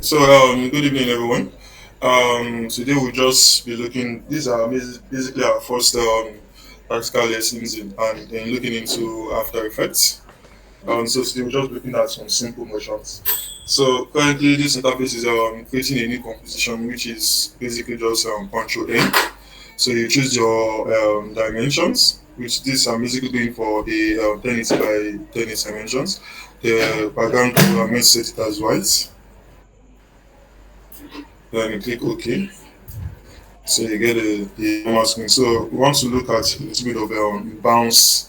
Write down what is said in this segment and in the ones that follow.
Good evening, everyone. Today we'll just be looking. These are basically our first practical lessons and then looking into After Effects. So today we're just looking at some simple motions. So currently, this interface is creating a new composition, which is basically just Control N. So you choose your dimensions, which this I'm basically doing for the 1080 by 1080 dimensions. The background color, I'm going to set it as white. Then you click OK. So you get the normal screen. So we want to look at a little bit of bounce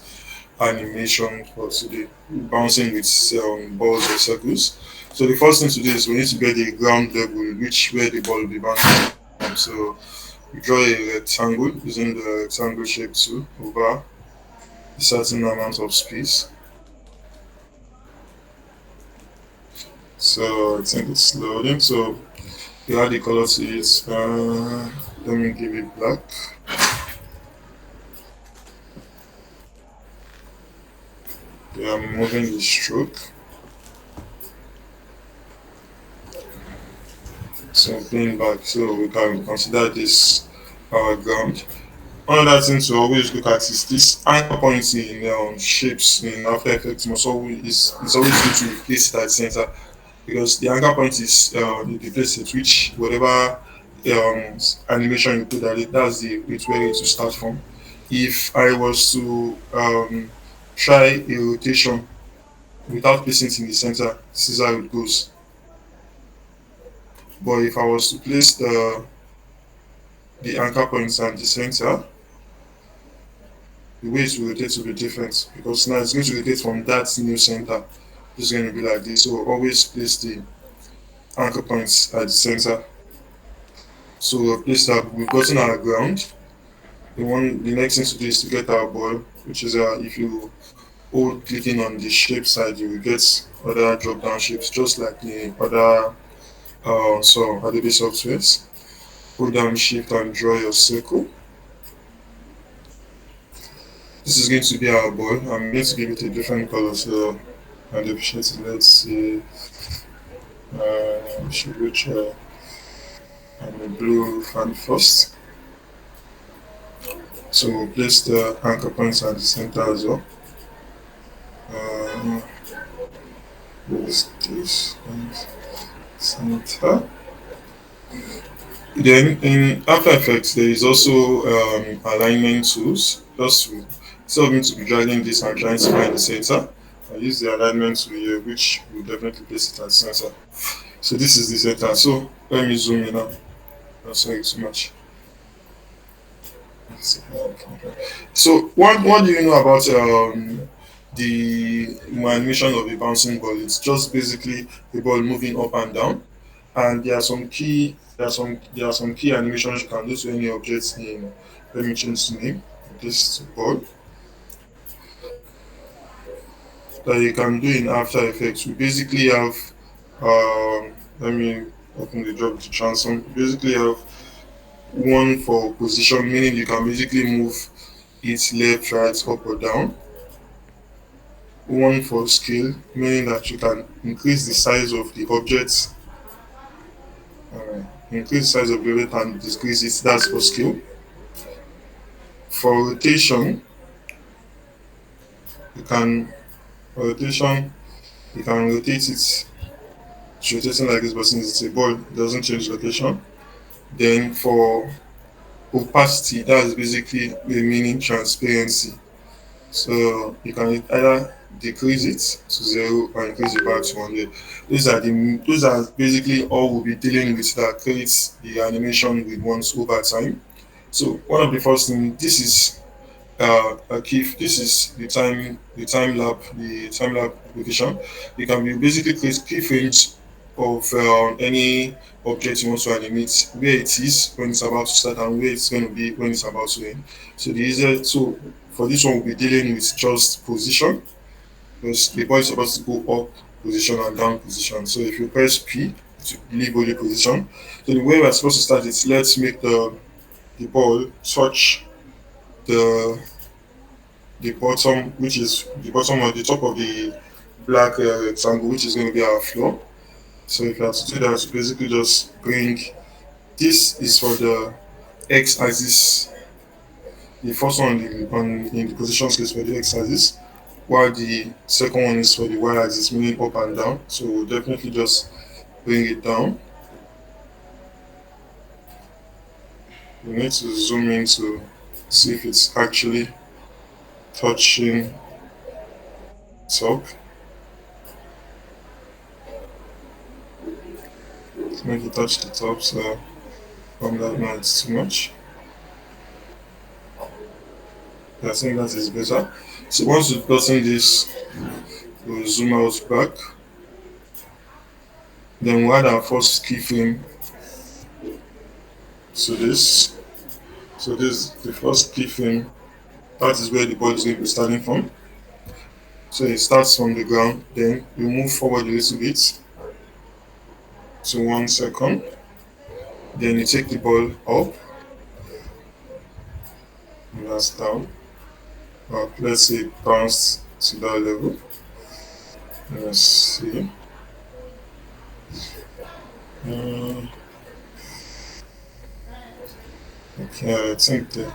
animation for today, bouncing with balls or circles. So the first thing to do is we need to get the ground level, which where the ball will be bouncing from. So we draw a rectangle using the rectangle shape tool over a certain amount of space. So I think it's loading. So you add the color to it. Let me give it black. Yeah, I'm moving the stroke. So playing back, so we can consider this our ground. Another thing to always look at is this anchor point in shapes in After Effects must always is it's always good to place it at the center because the anchor point is the place at which whatever animation you put at it, that's the it's where it to start from. If I was to try a rotation without placing it in the center, this is how it goes. But if I was to place the anchor points at the center, the way it will rotate will be different because now it's going to rotate from that new center. It's going to be like this. So always place the anchor points at the center. So we'll place that. We've gotten our ground. The next thing to do is to get our ball, which is if you hold clicking on the shape side, you will get other drop down shapes, just like the other Adobe softwares. Hold down shift and draw your circle. This is going to be our ball. I'm going to give it a different color. So and the efficiency, let's see, should reach the blue fan first. So we'll place the anchor points at the center as well. Uh, this and center. Then in After Effects, there is also alignment tools. Just to instead of me to be dragging this and trying to find the center, I use the alignment tool here, which will definitely place it at the center. So this is the center. So let me zoom in now. Not sorry too much. So what do you know about the animation of a bouncing ball? It's just basically the ball moving up and down, and there are some key animations you can do to any objects in. Let me change the name of this ball that you can do in After Effects. We basically have let me open the drop to transform. We basically have one for position, meaning you can basically move it left, right, up or down. One for scale, meaning that you can increase the size of the object, increase the size of the object and decrease it. That's for scale. For rotation, you can for rotation you can rotate it. It's rotating like this, but since it's a ball, it doesn't change location. Then for opacity, that's basically the meaning transparency. So you can either decrease it to zero or increase it back to 100. Those are basically all we'll be dealing with that creates the animation we want over time. So one of the first thing this is a key. This is the time lap application. You can be basically create keyframes of any object you want to animate, where it is when it's about to start and where it's going to be when it's about to end. So the easier so for this one we'll be dealing with just position because the ball is supposed to go up position and down position. So if you press P to leave only position. So the way we're supposed to start is let's make the ball touch the the bottom, which is the bottom of the top of the black rectangle, which is going to be our floor. So if you have to do that, you basically just bring this is for the x axis. The first one on in the position space for the x axis, while the second one is for the y axis, meaning up and down. So we'll definitely just bring it down. We need to zoom in to see if it's actually touching top. Make it touch the top, so from that now it's too much. I think that is better. So once we've gotten this, we'll zoom out back. Then we'll add our first keyframe to this. So this is the first keyframe. That is where the ball is going to be starting from. So it starts from the ground, then you move forward a little bit to 1 second. Then you take the ball up, and that's down. Let's say it bounced to that level. Let's see. Uh, okay, I think the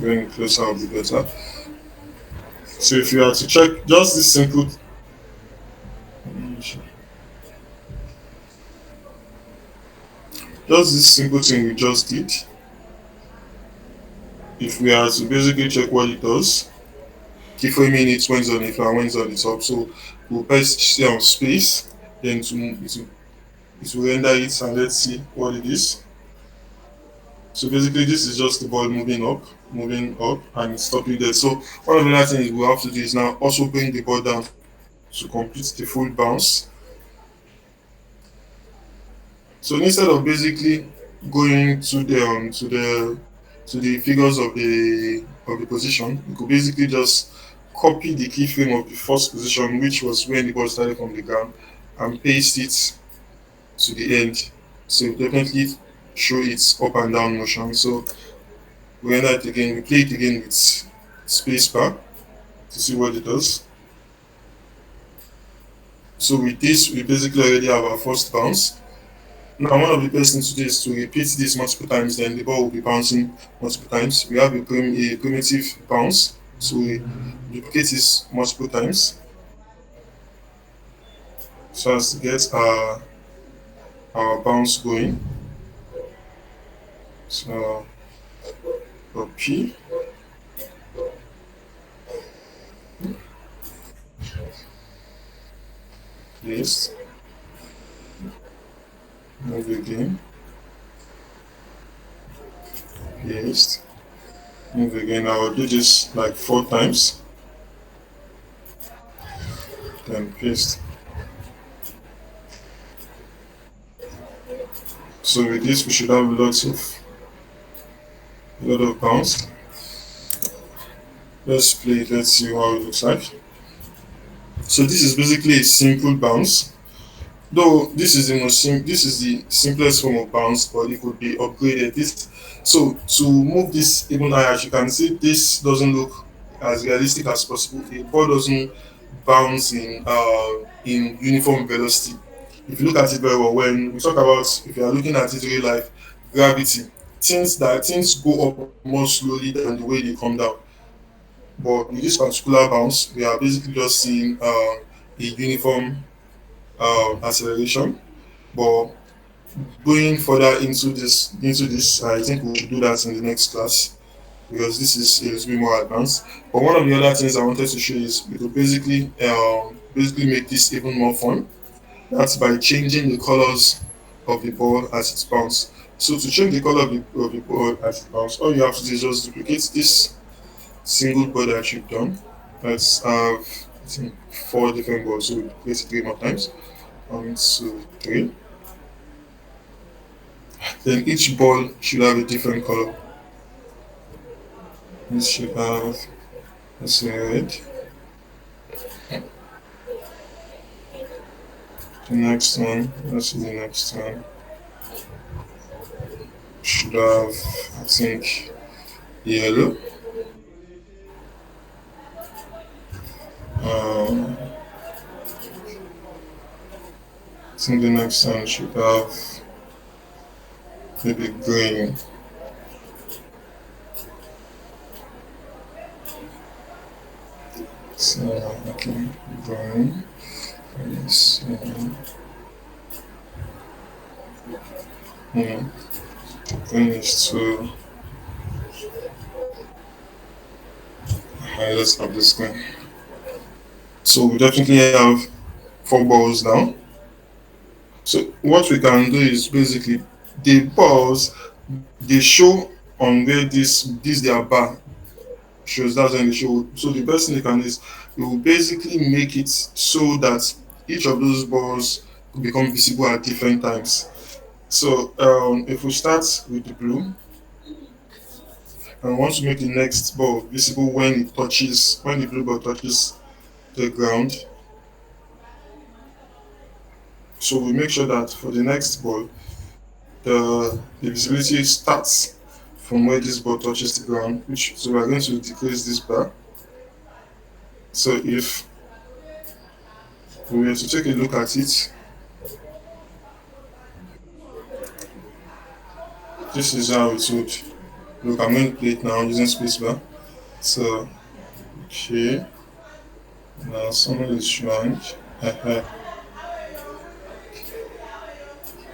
going closer will be better. So if you are to check just this simple, thing we just did, if we are to basically check what it does, keyframing it when it's on the floor, when it's on the top. So we'll press space, then it will render it, and let's see what it is. So basically, this is just the ball moving up, and stopping there. So one of the other things we have to do is now also bring the ball down to complete the full bounce. So instead of basically going to the figures of the position, you could basically just copy the keyframe of the first position, which was when the ball started from the ground, and paste it to the end. So definitely show its up and down motion. So we render it again, we play it again with spacebar to see what it does. So with this, we basically already have our first bounce. Now, one of the best things to do is to repeat this multiple times, then the ball will be bouncing multiple times. We have a primitive bounce, so we duplicate this multiple times so as to get our bounce going. So, P, yes, move again, yes, move again. I will do this like 4 times, then paste. So with this, we should have a lot of bounce. Let's play it. Let's see how it looks like. So this is basically a simple bounce. Though this is the simplest form of bounce, but it could be upgraded. This so to move this even higher, as you can see, this doesn't look as realistic as possible. The ball doesn't bounce in uniform velocity. If you look at it very well, when we talk about if you are looking at it in real life, gravity, things go up more slowly than the way they come down. But with this particular bounce, we are basically just seeing a uniform acceleration. But going further into this, I think we should do that in the next class because this is a little bit more advanced. But one of the other things I wanted to show is we could basically make this even more fun. That's by changing the colors of the ball as it bounces. So to change the color of the ball as it bounces, all you have to do is just duplicate this single ball that you've done. Let's have I think 4 different balls. So we duplicate it 3 more times. 1, 2, 3. Then each ball should have a different color. This should have, let's say, red. The next one, let's see the next one. Should have, I think, yellow. I think the next one should have maybe green. So okay, green. Yes. Hmm. Green is two. Let's have this green. So we definitely have four balls now. So what we can do is basically the balls they show on where this their bar shows. That's when they show. So the best thing you can do is you will basically make it so that each of those balls will become visible at different times. So if we start with the blue and want to make the next ball visible when the blue ball touches the ground. So we make sure that for the next ball the visibility starts from where this ball touches the ground, which so we're going to decrease this bar. So if we were to take a look at it, this is how it would look. I'm going to play it now using spacebar. So okay, now someone is shrunk.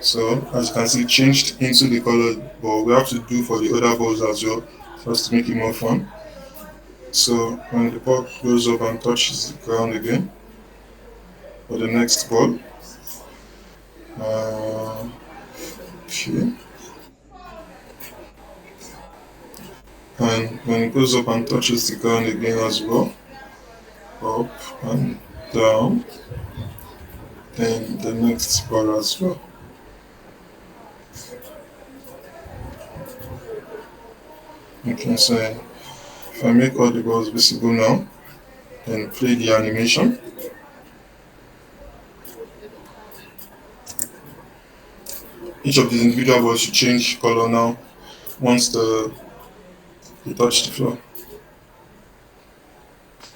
So as you can see, it changed into the color, but we have to do for the other balls as well, just to make it more fun. So when the ball goes up and touches the ground again for the next ball, okay, and when it goes up and touches the ground again as well, up and down, then the next ball as well. Okay, so if I make all the balls visible now, then play the animation. Each of the individual balls should change color now once they touch the floor.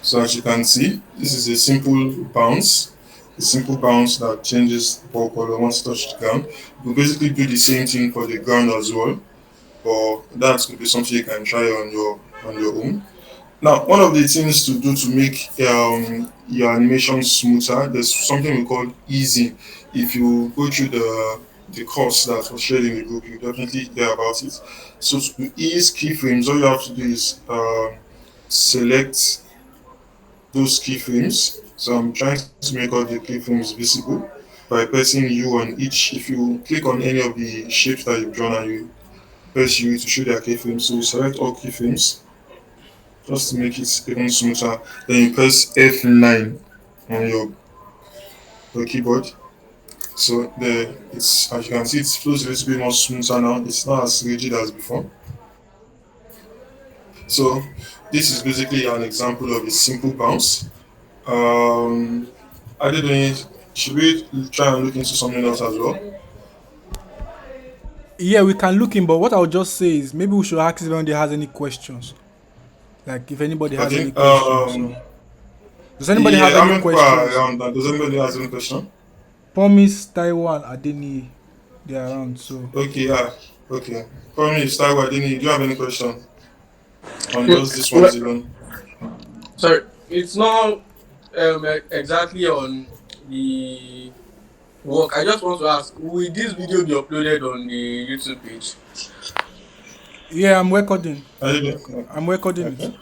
So as you can see, this is a simple bounce that changes the ball color once it touches the ground. We basically do the same thing for the ground as well, but that could be something you can try on your own. Now, one of the things to do to make your animation smoother, there's something we call easing. If you go through the course that was shared in the book, you definitely hear about it. So to ease keyframes, all you have to do is select those keyframes. So I'm trying to make all the keyframes visible by pressing U on each. If you click on any of the shapes that you've drawn and you press U to show their keyframes, so you select all keyframes just to make it even smoother. Then you press F9 on your keyboard. So there, it's as you can see, it flows a little bit more smoother now. It's not as rigid as before. So this is basically an example of a simple bounce. Um, I did it. Should we try and look into something else as well? Yeah, we can look in, but what I would just say is maybe we should ask if anybody has any questions. Like if anybody has any Okay. questions. So does anybody have Yeah, how any many people are questions? around? Does anybody has any question? Promise, Taiwan, Adeni, they're around. So Okay. Yeah. Okay. Promise, Taiwo, do you have any question on Mm, just this one well, alone? sorry, it's not exactly on the work. I just want to ask, will this video be uploaded on the YouTube page? yeah, I'm recording. I did. I'm recording it. Okay.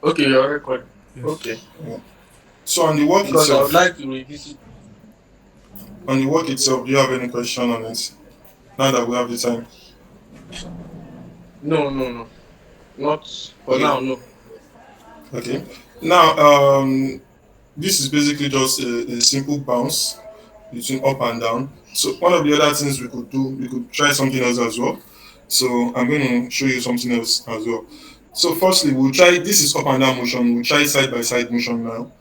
Okay, you're recording. Yes. Okay, Yeah. So on the work because I would itself, like to revisit. do you have any question on it? Now that we have the time. No, no, no, not for Okay. now. No. Okay. Now, this is basically just a simple bounce between up and down. So one of the other things we could do, we could try something else as well. So I'm going to show you something else as well. So firstly, we'll try, this is up and down motion. We'll try side by side motion now.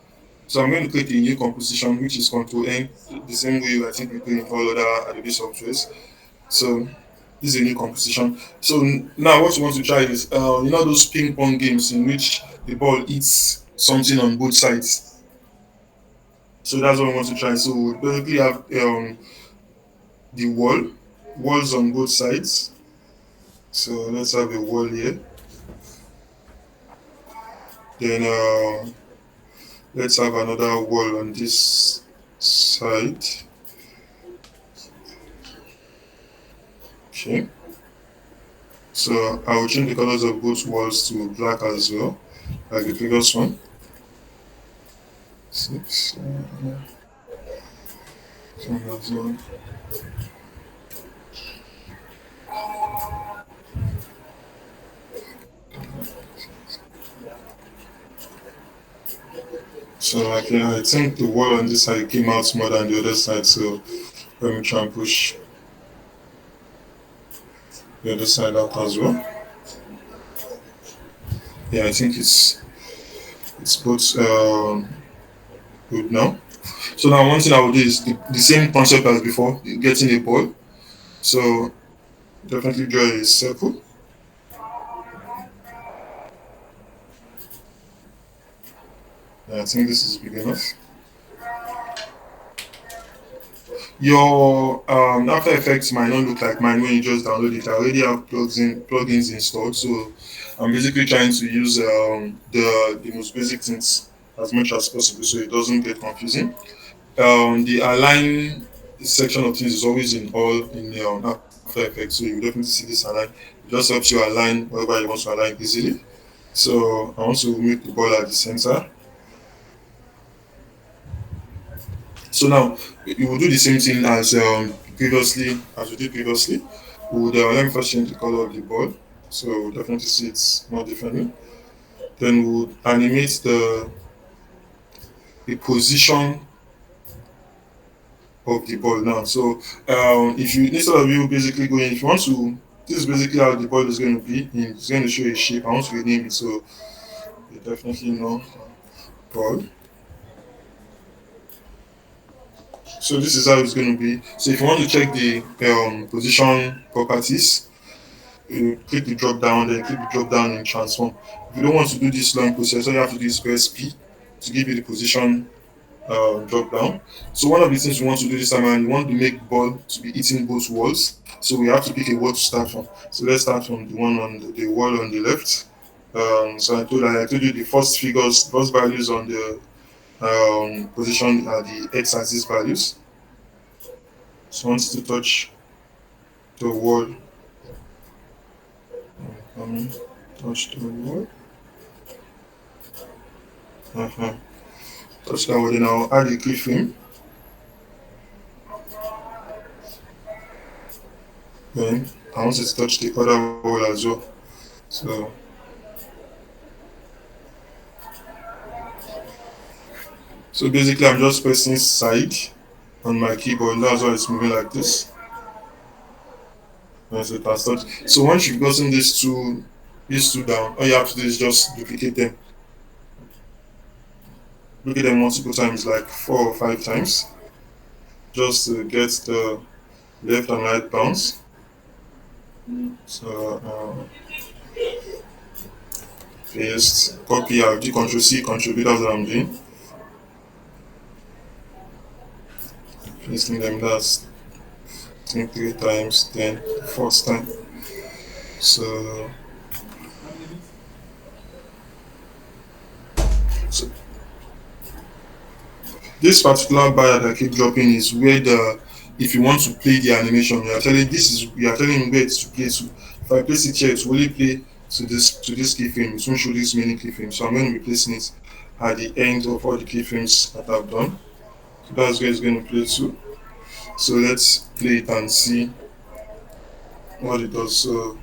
So I'm going to create a new composition, which is Control N, the same way I think we do in all other Adobe softwares. So this is a new composition. So now what you want to try is, those ping pong games in which the ball hits something on both sides. So that's what we want to try. So we basically have the walls on both sides. So let's have a wall here. Then let's have another wall on this side. Okay. So I will change the colors of both walls to black as well, like the previous one. Six. So that's one. So like yeah, I think the wall on this side came out more than the other side. So let me try and push the other side out as well. Yeah, I think it's both good now. So now one thing I will do is the same concept as before, getting a ball. So definitely draw a circle. Yeah, I think this is big enough. Your After Effects might not look like mine when you just download it. I already have plugins installed, so I'm basically trying to use the most basic things as much as possible so it doesn't get confusing. The align section of things is always in all in After Effects, so you definitely see this align. It just helps you align wherever you want to align easily. So I want to make the ball at the center. So now you will do the same thing as we did previously. We would let me first change the color of the ball, so we'll definitely see it more differently. Then we would animate the position of the ball now. So if you instead of you basically going, if you want to, this is basically how the ball is going to be. It's going to show a shape. I want to rename it, so you definitely know ball. So this is how it's going to be. So if you want to check the position properties, you click the drop down, then click the drop down in transform. If you don't want to do this long process, all you have to do is press P to give you the position drop down. So one of the things we want to do this time around, we want to make ball to be hitting both walls. So we have to pick a wall to start from. So let's start from the one on the wall on the left. So I told you the first values on the position are the x-axis values. So once to touch the wall, touch the wall. Uh-huh. Touch that wall, then I'll add a keyframe. Then I want it to touch the other wall as well. So basically I'm just pressing side on my keyboard. That's why it's moving like this. So once you've gotten these two down, all you have to do is just duplicate them. Duplicate them multiple times, like 4 or 5 times, just to get the left and right bounce. So paste, copy, I'll do Ctrl C, Ctrl V, that's what I'm doing. Pasting them, that's I think 3 times, then the first time. So, so this particular bar that I keep dropping is where the if you want to play the animation, you are telling me where to play to. If I place it here, it will only play to this keyframe. It won't show this many keyframes. So I'm going to be placing it at the end of all the keyframes that I've done. So that's where it's going to play to. So let's play it and see what it does. So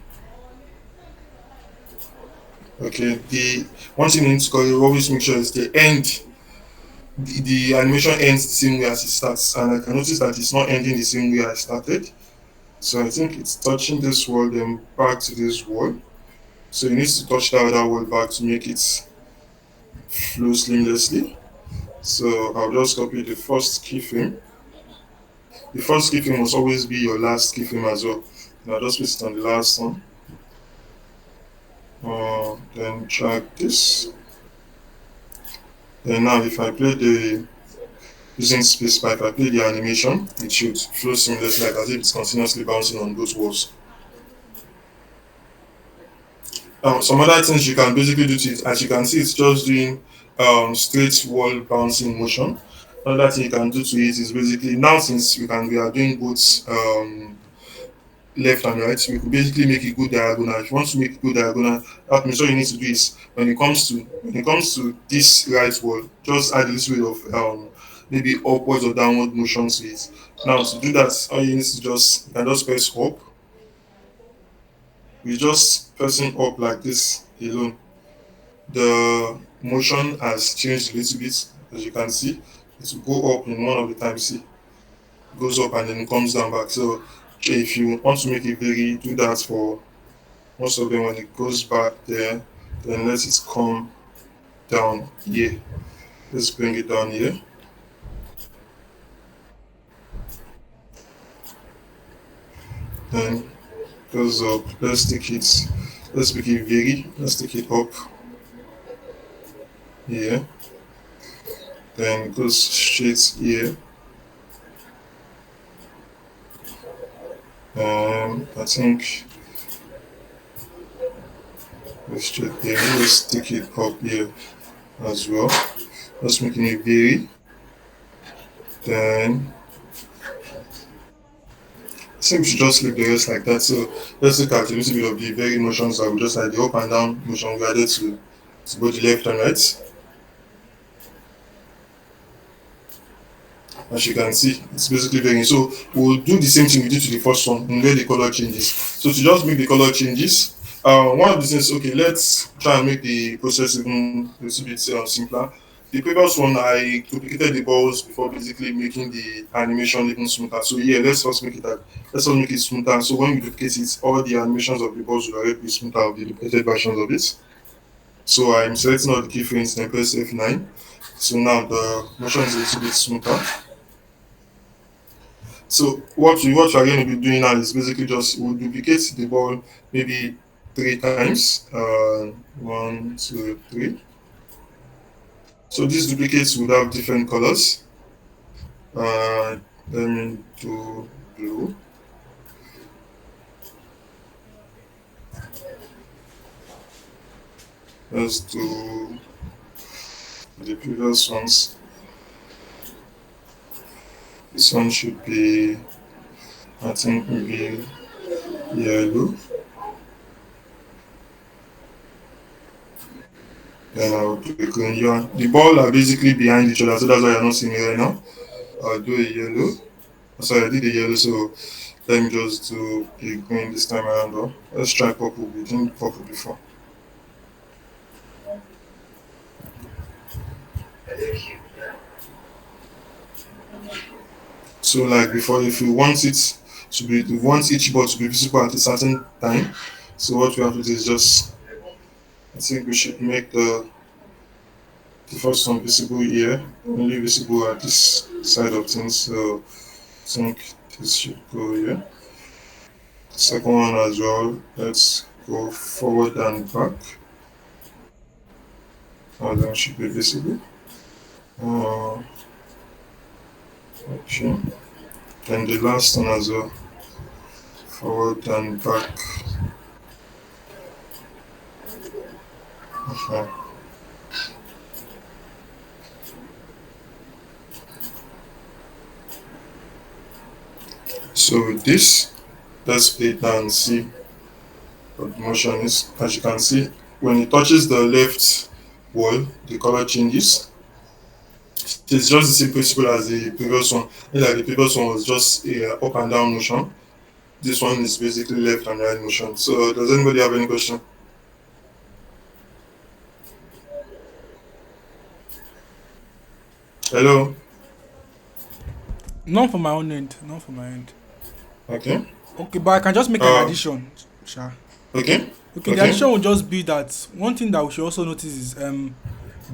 okay, the one thing you need to always make sure is the end. The animation ends the same way as it starts, and I can notice that it's not ending the same way I started. So I think it's touching this wall, then back to this wall. So you need to touch that other wall back to make it flow seamlessly. So I'll just copy the first keyframe. The first keyframe must always be your last keyframe as well. Now just place it on the last one. Then drag this. Then now if I play using spacebar. If I play the animation, it should flow seamlessly, like as if it's continuously bouncing on both walls. Some other things you can basically do to it, as you can see, it's just doing straight wall bouncing motion. Another thing you can do to it is basically, now since we are doing both left and right, we could basically make it go diagonal. If you want to make it go diagonal, that means all you need to do is when it comes to this right wall, just add a little bit of maybe upwards or downward motion to it. Now to do that, all you need to just you can just press up. We just pressing up like this alone. The motion has changed a little bit, as you can see. It will go up in one of the times. See, it goes up and then it comes down back. So if you want to make it vary, do that for most of them. When it goes back there, then let it come down here. Let's bring it down here. Then goes up. Let's make it vary. Let's take it up here. Then it goes straight here. I think let's straight here. Let's take it up here as well. Let's making it vary. Then I think we should just leave the rest like that. So let's look at a little bit of the vary motions that we just like the up and down motion we added to both the left and right. As you can see, it's basically varying. So we'll do the same thing we did to the first one and where the color changes. So to just make the color changes, one of the things, okay, let's try and make the process even a little bit simpler. The previous one, I duplicated the balls before basically making the animation even smoother. So yeah, let's first make it smoother. So when we duplicate it, all the animations of the balls will already be smoother of the duplicated versions of it. So I'm selecting all the keyframes and press F9. So now the motion is a little bit smoother. So what we're going to be doing now is basically just we'll duplicate the ball maybe 3 times. 1, 2, 3. So these duplicates would have different colors. Let me do blue. Let's do the previous ones. This one should be, I think, maybe yellow. Then I'll do a green. Yeah, the ball are basically behind each other, so that's why you're not seeing it right now. I'll do a yellow. Sorry, I did a yellow, so let me just do a green this time around. Though. Let's try purple. We didn't purple before. So like before, if you want it to be, you want each ball to be visible at a certain time. So what we have to do is just, I think we should make the first one visible here, only visible at this side of things. So I think this should go here. The second one as well. Let's go forward and back. All them should be visible. Okay. Then the last one as well. Forward and back. So with this, let's play it down and see what the motion is. As you can see, when it touches the left wall, the color changes. It's just the same principle as the previous one. Like the previous one was just a up and down motion. This one is basically left and right motion. So does anybody have any question? Hello? None from my own end. None from my end. Okay. Okay, but I can just make an addition. Sha. Okay. Okay, the addition will just be that one thing that we should also notice is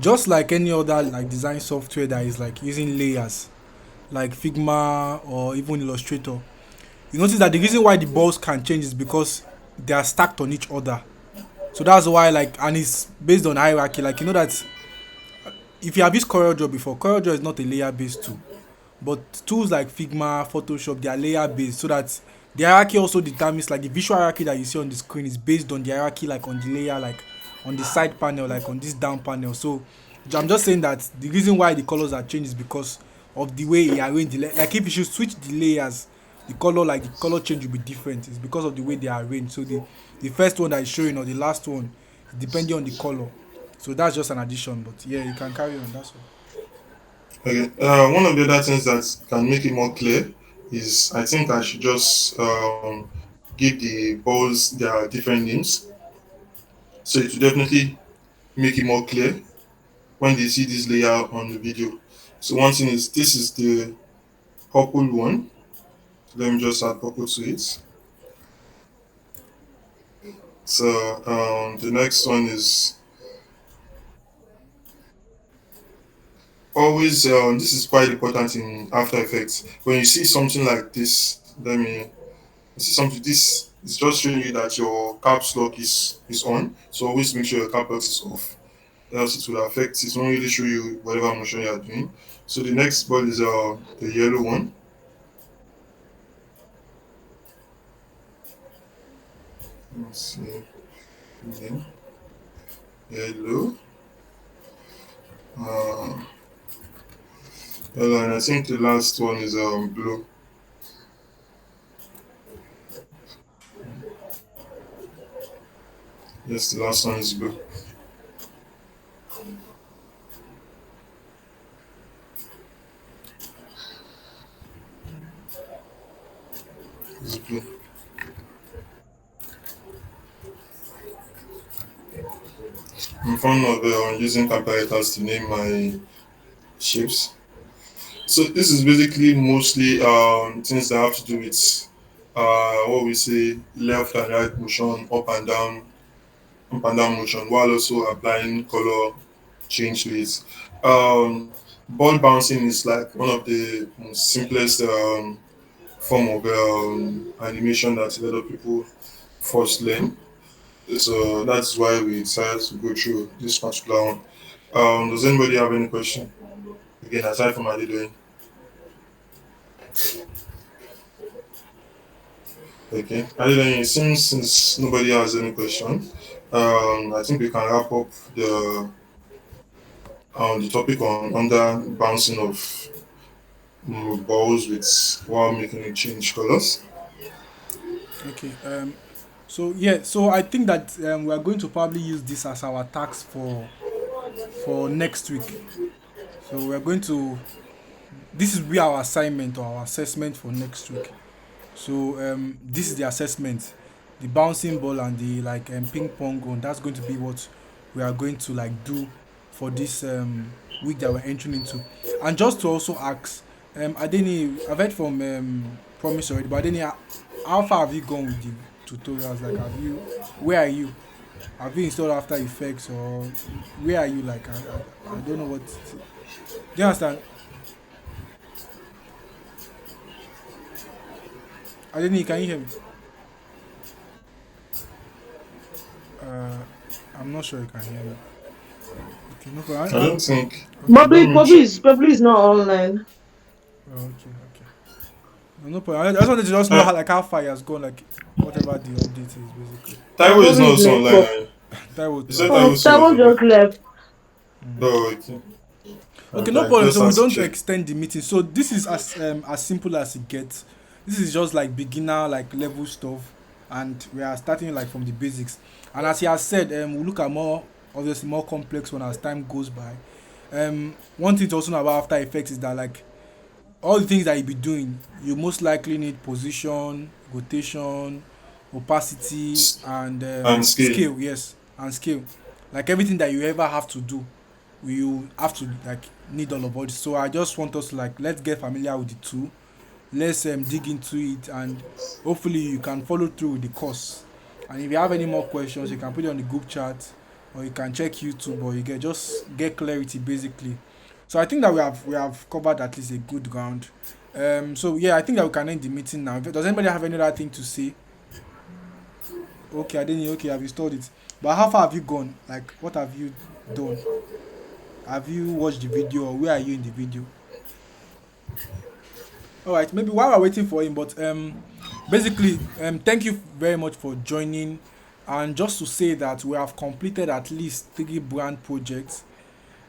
just like any other like design software that is like using layers, like Figma or even Illustrator, you notice that the reason why the balls can change is because they are stacked on each other. So that's why and it's based on hierarchy. Like you know that if you have used CorelDRAW before, CorelDRAW is not a layer based tool. But tools like Figma, Photoshop, they are layer based, so that the hierarchy also determines, like the visual hierarchy that you see on the screen is based on the hierarchy, like on the layer, like on the side panel, like on this down panel. So I'm just saying that the reason why the colors are changed is because of the way he arranged like if you should switch the layers, the color, like the color change will be different. It's because of the way they are arranged. So the first one that is showing or the last one, depending on the color. So that's just an addition, but yeah, you can carry on. That's all. Okay. One of the other things that can make it more clear is I think I should just give the balls their different names. So it will definitely make it more clear when they see this layer on the video. So one thing is this is the purple one. Let me just add purple to it. So the next one is always this is quite important in After Effects. When you see something like this, let me you see something this is just showing you that your caps lock is on. So always make sure your cap lock is off. Else it will affect it won't really show you whatever motion you are doing. So the next ball is the yellow one. Let's see. Yeah. Yellow. Uh, yellow, and I think the last one is blue. Yes, the last one is blue. It's blue. I'm fond of using comparators to name my shapes. So this is basically mostly things that have to do with what we say left and right motion, up and down motion, while also applying color change to it. Um, Ball bouncing is like one of the most simplest form of animation that a lot of people first learn. So that's why we decided to go through this particular one. Does anybody have any question? Again, aside from Adedoyin. Okay. Adedoyin, since nobody has any question, I think we can wrap up the topic on under bouncing of balls with while making it change colors. Okay. So yeah. So I think that we are going to probably use this as our task for next week. So we are going to. This is be our assignment or our assessment for next week. So this is the assessment, the bouncing ball and the like ping pong one. That's going to be what we are going to like do for this week that we're entering into. And just to also ask, Adeni, I've heard from Promise already, but Adeni, how far have you gone with the tutorials? Like, where are you? Have you installed After Effects or where are you? Like, I don't know what. Do you understand? Adeni, can you hear me? Uh, I'm not sure you can hear me. Okay, no I problem. don't think. Okay, Let me check. Bobby is not online. okay. No problem. I just wanted to just know Uh, how far it has gone, like whatever the update is basically. Taiwo is Bobby not is also late online. for. Taiwo You too. said Oh, Taiwo soon was someone online. just left. No, okay. Okay, And no I problem. just So we have to don't check. extend the meeting. So this is as simple as it gets. This is just like beginner like level stuff, and we are starting like from the basics. And as he has said, we'll look at more obviously more complex one as time goes by. One thing to also know about After Effects is that like all the things that you be doing, you most likely need position, rotation, opacity, S- and And scale. scale. Yes, and scale. Like everything that you ever have to do, you have to like need all of it. So I just want us to like let's get familiar with the tool. Let's dig into it, and hopefully you can follow through with the course. And if you have any more questions, you can put it on the group chat, or you can check YouTube, or you get just get clarity basically. So I think that we have covered at least a good ground. So yeah, I think that we can end the meeting now. Does anybody have any other thing to say? Okay, I didn't. Okay, I've installed it. But how far have you gone? Like, what have you done? Have you watched the video, or where are you in the video? All right, maybe while we're waiting for him, but basically, thank you very much for joining. And just to say that we have completed at least three brand projects.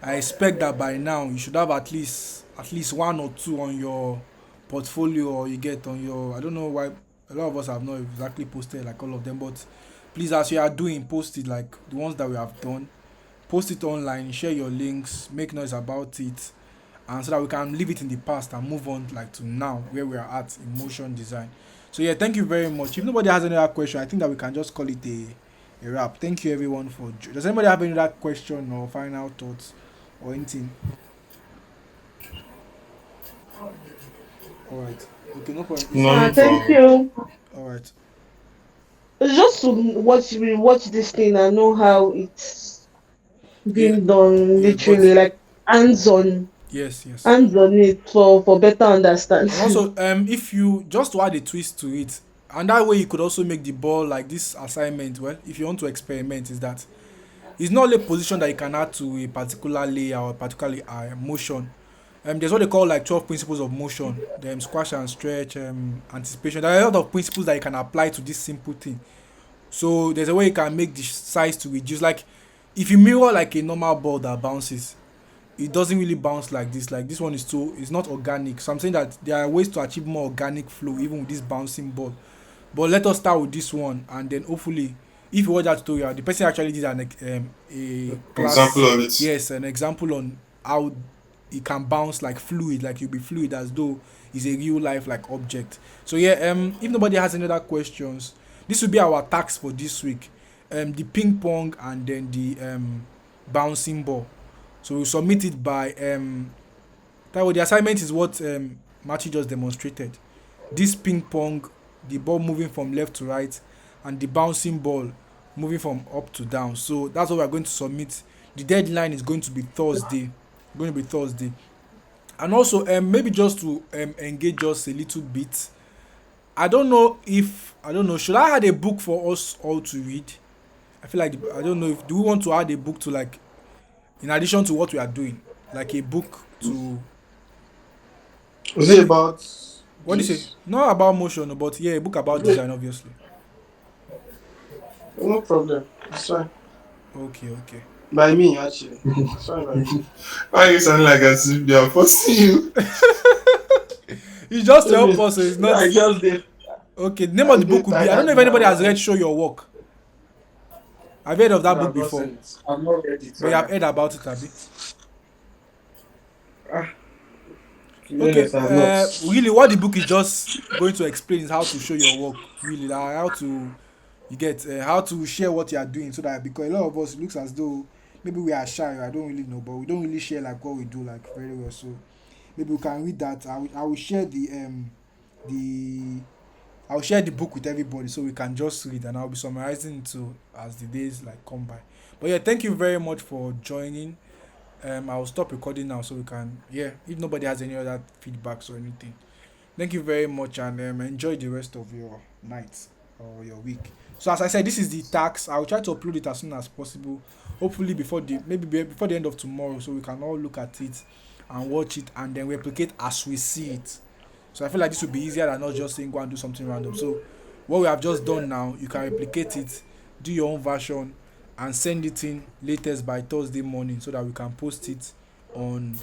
I expect that by now you should have at least one or two on your portfolio, or you get on your. I don't know why a lot of us have not exactly posted like all of them, but please, as you are doing, post it like the ones that we have done. Post it online, share your links, make noise about it, and so that we can leave it in the past and move on like to now where we are at in motion design. So yeah, thank you very much. If nobody has any other question, I think that we can just call it a wrap. Thank you everyone for. Does anybody have any other question or final thoughts or anything? All right. Okay, no problem. Is None Thank from. you. all right. It's just to watch this thing and know how it's Yeah, being done, yeah, but literally like hands on, yes, yes. hands on it for better And understanding. also, if you just to add a twist to it, and that way you could also make the ball like this assignment. Well, if you want to experiment, is that it's not only a position that you can add to a particular layer or particularly motion. There's what they call like 12 principles of motion. Squash and stretch, anticipation. There are a lot of principles that you can apply to this simple thing. So there's a way you can make the size to reduce. Like if you mirror like a normal ball that bounces, it doesn't really bounce like this. Like this one is too, it's not organic. So I'm saying that there are ways to achieve more organic flow even with this bouncing ball. But let us start with this one, and then hopefully, if you watch that tutorial, the person actually did a Example class, of it. yes, an example on how it can bounce like fluid, like you'll be fluid as though it's a real life like object. So yeah, if nobody has any other questions, this will be our task for this week. The ping pong and then the bouncing ball. So we'll submit it by Taiwo, the assignment is what Matthew just demonstrated. This ping pong, the ball moving from left to right, and the bouncing ball moving from up to down. So that's what we're going to submit. The deadline is going to be Thursday. Going to be Thursday. And also, maybe just to engage us a little bit. I don't know. Should I add a book for us all to read? I feel like I don't know if do we want to add a book to like in addition to what we are doing, like a book to Is it maybe about what do you say? this? Not about motion, but yeah, a book about design, obviously. No problem. It's fine. Okay, okay. By me, actually. It's fine by me. Why are you sounding like as if they are forcing you? It's just to help us, so it's not I just did. okay. The name of I the book did would be I don't know tired if anybody has now. read Show Your Work. I've heard of that No, book I've not before, seen it. I've not read it. but you have heard about it, Abi. Ah, to be Okay, honest, I've not. really, what the book is just going to explain is how to show your work, really, like how to you get how to share what you are doing, so that because a lot of us it looks as though maybe we are shy, I don't really know, but we don't really share like what we do like very well. So maybe we can read that. I will share the I'll share the book with everybody so we can just read, and I'll be summarizing it too as the days like come by. But yeah, thank you very much for joining. I'll stop recording now so we can yeah. If nobody has any other feedbacks or anything, thank you very much, and enjoy the rest of your night or your week. So as I said, this is the tax. I'll try to upload it as soon as possible. Hopefully before the before the end of tomorrow, so we can all look at it and watch it and then replicate as we see it. So I feel like this would be easier than not just saying go and do something random. So what we have just done now, you can replicate it, do your own version, and send it in latest by Thursday morning so that we can post it on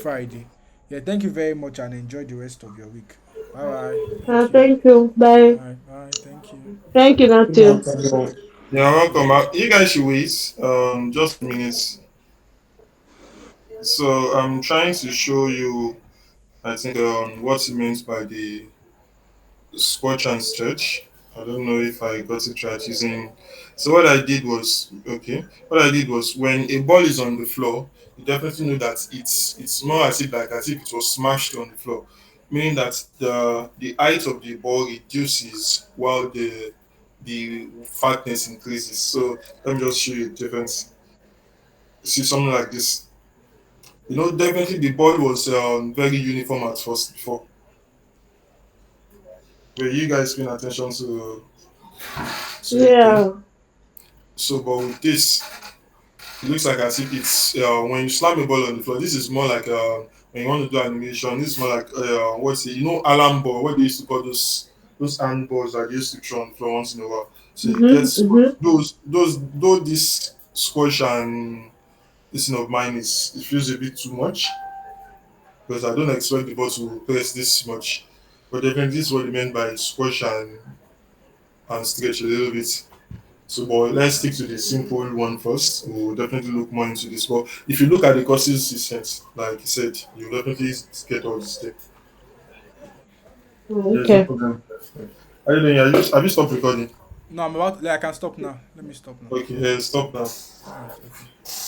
Friday. Yeah, thank you very much and enjoy the rest of your week. Bye bye. Thank you. Thank you. Bye. Bye bye. Thank you. Thank you, Good Natio. night, everyone. You're welcome. You guys should wait. Just minutes. So I'm trying to show you. I think what it means by the squash and stretch. I don't know if I got it right using. So what I did was okay. What I did was when a ball is on the floor, you definitely know that it's more as if like as if it was smashed on the floor, meaning that the height of the ball reduces while the fatness increases. So let me just show you the difference. See something like this. Definitely the ball was very uniform at first before. Were you guys paying attention to the thing? Yeah. So, but with this, it looks like as if it's when you slam a ball on the floor. This is more like when you want to do animation, it's more like what's it? You know, alarm ball. What they used to call those handballs that they used to throw on floor once in a while. So you get Mm-hmm. those though this squash and this thing of mine is it feels a bit too much because I don't expect the ball to press this much. But definitely this is what they meant by squash and stretch a little bit. So, but let's stick to the simple one first. We'll definitely look more into this. But if you look at the courses he sent, like he said, you'll definitely get all this stuff. There's no Okay. problem. I don't know. Have you stopped recording? No, I'm about. Like, I can stop now. Let me stop now. Okay, stop now. Alright, okay.